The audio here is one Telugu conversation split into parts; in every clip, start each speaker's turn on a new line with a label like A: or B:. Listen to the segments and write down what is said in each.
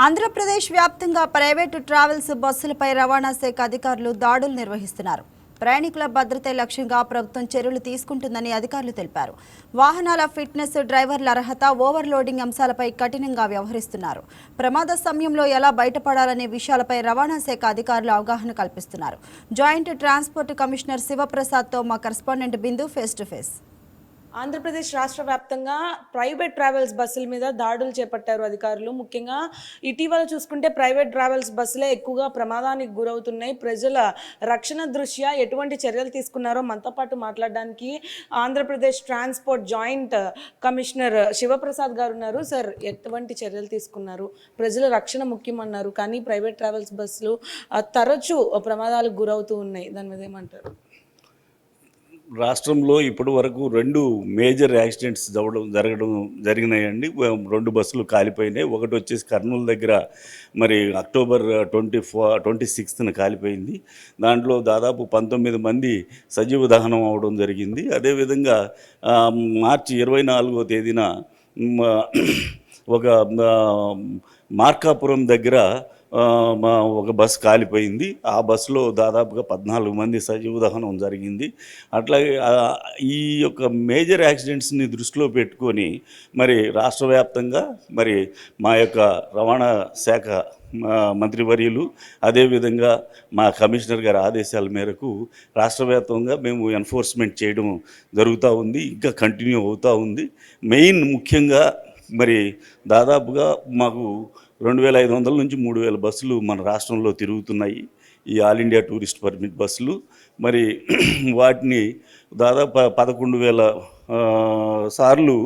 A: ఆంధ్రప్రదేశ్ వ్యాప్తంగా ప్రైవేటు ట్రావెల్స్ బస్సులపై రవాణా శాఖ అధికారులు దాడులు నిర్వహిస్తున్నారు. ప్రయాణికుల భద్రతే లక్ష్యంగా ప్రభుత్వం చర్యలు తీసుకుంటుందని అధికారులు తెలిపారు. వాహనాల ఫిట్నెస్, డ్రైవర్ల అర్హత, ఓవర్లోడింగ్ అంశాలపై కఠినంగా వ్యవహరిస్తున్నారు. ప్రమాద సమయంలో ఎలా బయటపడాలనే విషయాలపై రవాణా శాఖ అధికారులు అవగాహన కల్పిస్తున్నారు. జాయింట్ ట్రాన్స్పోర్ట్ కమిషనర్ శివప్రసాద్తో మా correspondent Bindu face to face.
B: Andhra Pradesh రాష్ట్ర వ్యాప్తంగా ప్రైవేట్ ట్రావెల్స్ బస్సుల మీద దాడులు చేపట్టారు అధికారులు. ముఖ్యంగా ఇటీవల చూసుకుంటే ప్రైవేట్ ట్రావెల్స్ బస్సులే ఎక్కువగా ప్రమాదానికి గురవుతున్నాయి. ప్రజల రక్షణ దృష్ట్యా ఎటువంటి చర్యలు తీసుకున్నారో మనతో పాటు మాట్లాడడానికి Andhra Pradesh transport joint commissioner Shivaprasad గారు ఉన్నారు. సార్, ఎటువంటి చర్యలు తీసుకున్నారు? ప్రజల రక్షణ ముఖ్యమన్నారు, కానీ ప్రైవేట్ ట్రావెల్స్ బస్సులు తరచూ ప్రమాదాలకు గురవుతూ ఉన్నాయి. దాని మీద ఏమంటారు?
C: రాష్ట్రంలో ఇప్పటి వరకు 2 మేజర్ యాక్సిడెంట్స్ జరిగినాయండి. 2 బస్సులు కాలిపోయినాయి. ఒకటి వచ్చేసి కర్నూలు దగ్గర మరి అక్టోబర్ 26న కాలిపోయింది. దాంట్లో దాదాపు 19 మంది సజీవ దహనం అవడం జరిగింది. అదేవిధంగా మార్చి 24వ తేదీన ఒక మార్కాపురం దగ్గర ఒక బస్సు కాలిపోయింది. ఆ బస్సులో దాదాపుగా 14 మంది సజీవ దహనం జరిగింది. అట్లాగే ఈ యొక్క మేజర్ యాక్సిడెంట్స్ని దృష్టిలో పెట్టుకొని మరి రాష్ట్ర వ్యాప్తంగా మరి మా యొక్క రవాణా శాఖ మంత్రివర్యులు అదేవిధంగా మా కమిషనర్ గారి ఆదేశాల మేరకు రాష్ట్ర వ్యాప్తంగా మేము ఎన్ఫోర్స్మెంట్ చేయడం జరుగుతూ ఉంది. ఇంకా కంటిన్యూ అవుతూ ఉంది. మెయిన్ ముఖ్యంగా మరి దాదాపుగా మాకు 2500 నుంచి 3000 బస్సులు మన రాష్ట్రంలో తిరుగుతున్నాయి. ఈ ఆల్ ఇండియా టూరిస్ట్ పర్మిట్ బస్సులు మరి వాటిని దాదాపు 11,000 సార్లు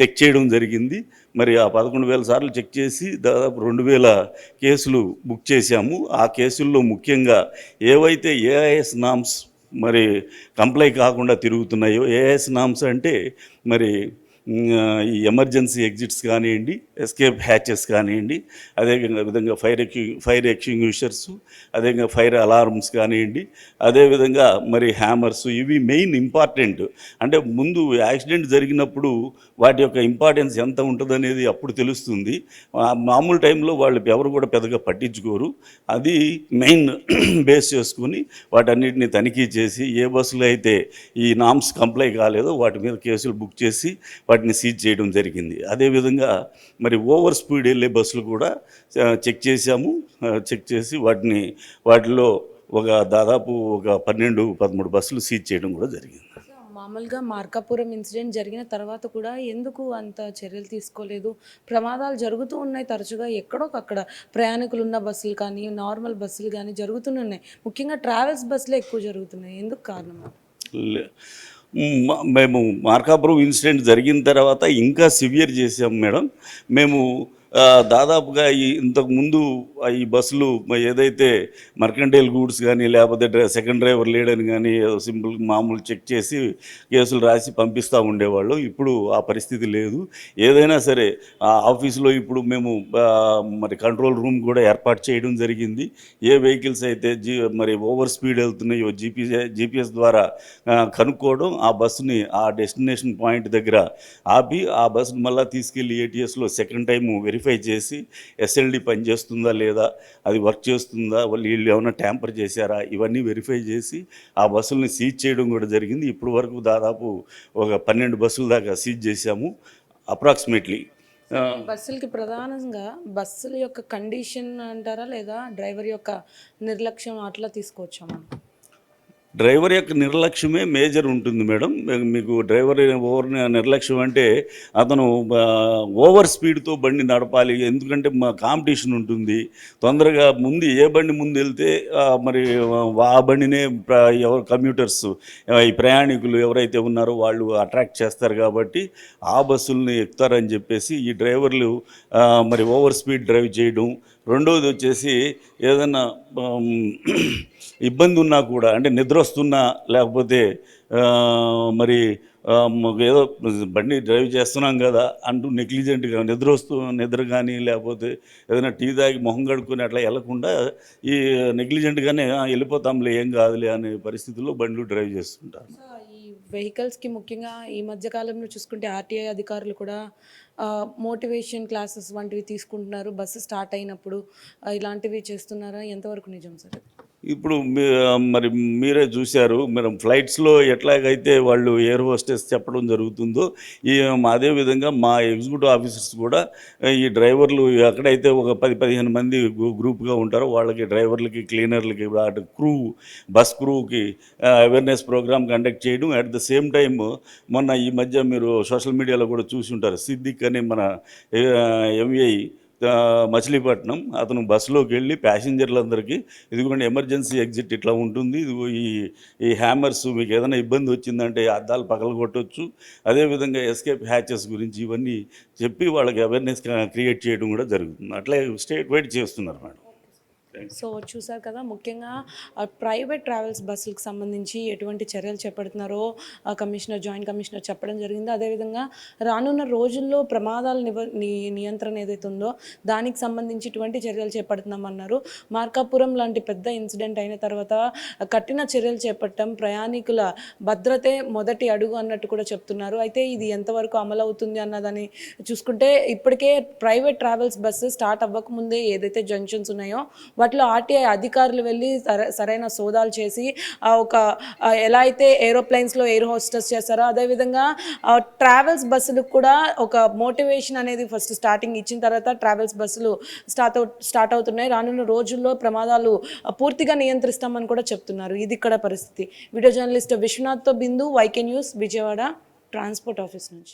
C: చెక్ చేయడం జరిగింది. మరి ఆ 11,000 సార్లు చెక్ చేసి దాదాపు 2,000 కేసులు బుక్ చేశాము. ఆ కేసుల్లో ముఖ్యంగా ఏవైతే ఏఐఎస్ నామ్స్ మరి కంప్లై కాకుండా తిరుగుతున్నాయో, ఏఐఎస్ నామ్స్ అంటే మరి ఈ ఎమర్జెన్సీ ఎగ్జిట్స్ కానివ్వండి, ఎస్కేప్ హ్యాచెస్ కానివ్వండి, అదేవిధంగా ఫైర్ ఎక్స్టింగ్విషర్స్, అదేవిధంగా ఫైర్ అలారమ్స్ కానివ్వండి, అదేవిధంగా మరి హ్యామర్స్, ఇవి మెయిన్ ఇంపార్టెంట్. అంటే ముందు యాక్సిడెంట్ జరిగినప్పుడు వాటి యొక్క ఇంపార్టెన్స్ ఎంత ఉంటుందనేది అప్పుడు తెలుస్తుంది. మామూలు టైంలో వాళ్ళు ఎవరు కూడా పెద్దగా పట్టించుకోరు. అది మెయిన్ బేస్ చేసుకుని వాటన్నిటిని తనిఖీ చేసి ఏ బస్సులో అయితే ఈ నామ్స్ కంప్లై కాలేదో వాటి మీద కేసులు బుక్ చేసి వాటిని సీజ్ చేయడం జరిగింది. అదేవిధంగా మరి ఓవర్ స్పీడ్ వెళ్ళే బస్సులు కూడా చెక్ చేశాము. చెక్ చేసి వాటిలో దాదాపు 12-13 బస్సులు సీజ్ చేయడం కూడా జరిగింది.
B: మామూలుగా మార్కాపురం ఇన్సిడెంట్ జరిగిన తర్వాత కూడా ఎందుకు అంత చర్యలు తీసుకోలేదు? ప్రమాదాలు జరుగుతూ ఉన్నాయి తరచుగా. ఎక్కడోకక్కడ ప్రయాణికులు ఉన్న బస్సులు కానీ, నార్మల్ బస్సులు కానీ జరుగుతూనే. ముఖ్యంగా ట్రావెల్స్ బస్సులే ఎక్కువ జరుగుతున్నాయి. ఎందుకు కారణం?
C: మేము మార్కాపురం ఇన్సిడెంట్ జరిగిన తర్వాత ఇంకా సివియర్ చేసాం మేడం. మేము దాదాపుగా ఇంతకుముందు ఈ బస్సులు ఏదైతే మర్కంటైల్ గూడ్స్ కానీ లేకపోతే సెకండ్ డ్రైవర్ లేడని కానీ సింపుల్ మామూలు చెక్ చేసి కేసులు రాసి పంపిస్తూ ఉండేవాళ్ళు. ఇప్పుడు ఆ పరిస్థితి లేదు. ఏదైనా సరే ఆఫీసులో ఇప్పుడు మేము మరి కంట్రోల్ రూమ్ కూడా ఏర్పాటు చేయడం జరిగింది. ఏ వెహికల్స్ అయితే మరి ఓవర్ స్పీడ్ వెళ్తున్నాయో జీపీఎస్ ద్వారా కనుక్కోవడం, ఆ బస్సుని ఆ డెస్టినేషన్ పాయింట్ దగ్గర ఆపి ఆ బస్సుని మళ్ళీ తీసుకెళ్ళి ఏటీఎస్లో సెకండ్ టైము వెరిఫై చేసి ఎస్ఎల్డి పనిచేస్తుందా లేదా, అది వర్క్ చేస్తుందా, వీళ్ళు ఏమైనా ట్యాంపర్ చేశారా, ఇవన్నీ వెరిఫై చేసి ఆ బస్సుల్ని సీజ్ చేయడం కూడా జరిగింది. ఇప్పుడు వరకు దాదాపు ఒక 12 బస్సుల దాకా సీజ్ చేశాము అప్రాక్సిమేట్లీ.
B: బస్సులకి ప్రధానంగా బస్సుల యొక్క కండిషన్ అంటారా, లేదా డ్రైవర్ యొక్క నిర్లక్ష్యం అట్లా తీసుకోవచ్చా?
C: డ్రైవర్ యొక్క నిర్లక్ష్యమే మేజర్ ఉంటుంది మేడం. మీకు డ్రైవర్ నిర్లక్ష్యం అంటే అతను ఓవర్ స్పీడ్తో బండి నడపాలి. ఎందుకంటే మా కాంపిటీషన్ ఉంటుంది. తొందరగా ముందు ఏ బండి ముందు వెళ్తే మరి ఆ బండినే ఎవరు కమ్యూటర్స్, ఈ ప్రయాణికులు ఎవరైతే ఉన్నారో వాళ్ళు అట్రాక్ట్ చేస్తారు. కాబట్టి ఆ బస్సుల్ని ఎక్కుతారని చెప్పేసి ఈ డ్రైవర్లు మరి ఓవర్ స్పీడ్ డ్రైవ్ చేయడం. రెండవది వచ్చేసి ఏదైనా ఇబ్బంది ఉన్నా కూడా, అంటే నిద్ర వస్తున్నా లేకపోతే మరి ఏదో బండి డ్రైవ్ చేస్తున్నాం కదా అంటూ నెగ్లిజెంట్గా నిద్ర కానీ లేకపోతే ఏదైనా టీ తాగి మొహం కడుక్కొని అట్లా వెళ్లకుండా ఈ నెగ్లిజెంట్గానే వెళ్ళిపోతాంలే ఏం కాదులే అనే పరిస్థితుల్లో బండ్లు డ్రైవ్ చేస్తుంటారు.
B: ఈ వెహికల్స్కి ముఖ్యంగా ఈ మధ్య కాలంలో చూసుకుంటే ఆర్టీఐ అధికారులు కూడా మోటివేషన్ క్లాసెస్ వంటివి తీసుకుంటున్నారు బస్సు స్టార్ట్ అయినప్పుడు. ఇలాంటివి చేస్తున్నారా? ఎంతవరకు నిజం సార్?
C: ఇప్పుడు మరి మీరే చూశారు, మరి ఫ్లైట్స్లో ఎట్లాగైతే వాళ్ళు ఎయిర్ హోస్టెస్ చెప్పడం జరుగుతుందో అదే విధంగా మా ఎగ్జిక్యూటివ్ ఆఫీసర్స్ కూడా ఈ డ్రైవర్లు ఎక్కడైతే ఒక 10-15 మంది గ్రూప్గా ఉంటారో వాళ్ళకి డ్రైవర్లకి, క్లీనర్లకి, అటు బస్ క్రూకి అవేర్నెస్ ప్రోగ్రామ్ కండక్ట్ చేయడం. అట్ ద సేమ్ టైమ్ మొన్న ఈ మధ్య మీరు సోషల్ మీడియాలో కూడా చూసి ఉంటారు, సిద్దిక్ అని మన ఎంఐ మచిలీపట్నం అతను బస్సులోకి వెళ్ళి ప్యాసింజర్లందరికీ ఇదిగోండి ఎమర్జెన్సీ ఎగ్జిట్ ఇట్లా ఉంటుంది, ఇదిగో ఈ హ్యామర్స్ మీకు ఏదైనా ఇబ్బంది వచ్చిందంటే అద్దాలు పగలగొట్టవచ్చు, అదేవిధంగా ఎస్కేప్ హ్యాచెస్ గురించి ఇవన్నీ చెప్పి వాళ్ళకి అవేర్నెస్ క్రియేట్ చేయడం కూడా జరుగుతుంది. అట్లే స్టేట్ వైడ్ చేస్తున్నారు మేడం.
B: సో చూసారు కదా, ముఖ్యంగా ప్రైవేట్ ట్రావెల్స్ బస్సులకు సంబంధించి ఎటువంటి చర్యలు చేపడుతున్నారో జాయింట్ కమిషనర్ చెప్పడం జరిగింది. అదేవిధంగా రానున్న రోజుల్లో ప్రమాదాల నియంత్రణ ఏదైతే ఉందో దానికి సంబంధించి ఇటువంటి చర్యలు చేపడుతున్నామన్నారు. మార్కాపురం లాంటి పెద్ద ఇన్సిడెంట్ అయిన తర్వాత కఠిన చర్యలు చేపట్టడం ప్రయాణికుల భద్రతే మొదటి అడుగు అన్నట్టు కూడా చెప్తున్నారు. అయితే ఇది ఎంతవరకు అమలు అవుతుంది అన్నదని చూసుకుంటే ఇప్పటికే ప్రైవేట్ ట్రావెల్స్ బస్సు స్టార్ట్ అవ్వకముందే ఏదైతే జంక్షన్స్ ఉన్నాయో వాటిలో ఆర్టీఐ అధికారులు వెళ్ళి సరైన సోదాలు చేసి ఎలా అయితే ఏరోప్లైన్స్లో ఎయిర్ హోస్టెస్ చేస్తారో అదేవిధంగా ట్రావెల్స్ బస్సులకు కూడా ఒక మోటివేషన్ అనేది ఫస్ట్ స్టార్టింగ్ ఇచ్చిన తర్వాత ట్రావెల్స్ బస్సులు స్టార్ట్ అవుతున్నాయి. రానున్న రోజుల్లో ప్రమాదాలు పూర్తిగా నియంత్రిస్తామని కూడా చెప్తున్నారు. ఇది ఇక్కడ పరిస్థితి. వీడియో జర్నలిస్ట్ విశ్వనాథ్తో Bindu, YK news, Vijayawada transport office నుంచి.